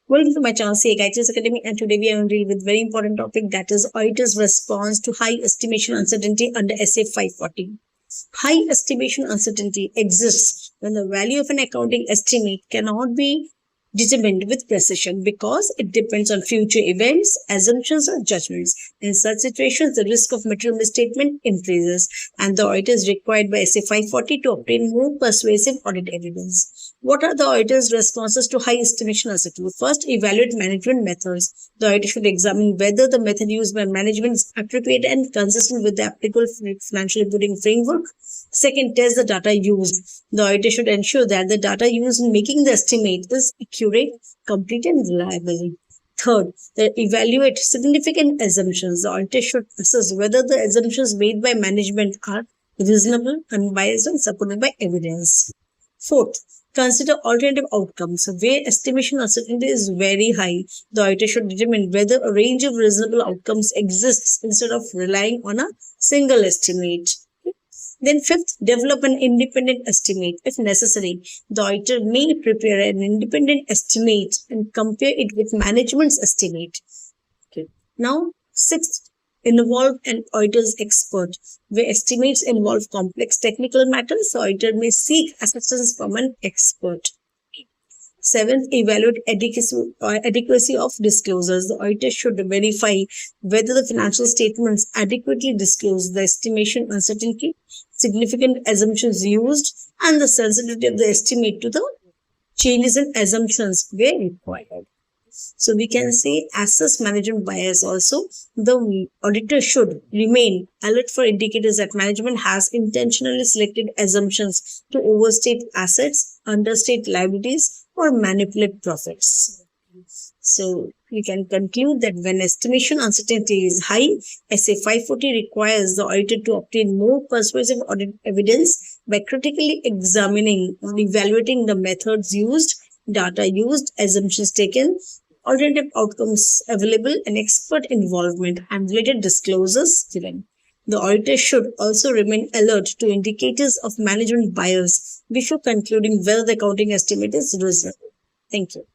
Welcome to my channel, CA Academy, and today we are going to deal with very important topic, that is auditor's response to high estimation uncertainty under SA 540. High estimation uncertainty exists when the value of an accounting estimate cannot be determined with precision because it depends on future events, assumptions, or judgments. In such situations, the risk of material misstatement increases, and the auditor is required by SA 540 to obtain more persuasive audit evidence. What are the auditor's responses to high estimation uncertainty? First, evaluate management methods. The auditor should examine whether the method used by management is appropriate and consistent with the applicable financial reporting framework. Second, test the data used. The auditor should ensure that the data used in making the estimate is accurate, complete, and reliable. Third, evaluate significant assumptions. The auditor should assess whether the assumptions made by management are reasonable, unbiased, and supported by evidence. Fourth, consider alternative outcomes. Where estimation uncertainty is very high, the auditor should determine whether a range of reasonable outcomes exists instead of relying on a single estimate. Then fifth, develop an independent estimate. If necessary, the auditor may prepare an independent estimate and compare it with management's estimate. Okay. Now, sixth, involve an auditor's expert. Where estimates involve complex technical matters, the auditor may seek assistance from an expert. Seventh, evaluate adequacy of disclosures. The auditor should verify whether the financial statements adequately disclose the estimation uncertainty, significant assumptions used, and the sensitivity of the estimate to the changes in assumptions where required. So we can say assess management bias also. The auditor should remain alert for indicators that management has intentionally selected assumptions to overstate assets, understate liabilities, or manipulate profits. So we can conclude that when estimation uncertainty is high, SA 540 requires the auditor to obtain more persuasive audit evidence by critically examining and evaluating the methods used, data used, assumptions taken, alternative outcomes available, and expert involvement and related disclosures given. The auditor should also remain alert to indicators of management bias before concluding whether the accounting estimate is reasonable. Thank you.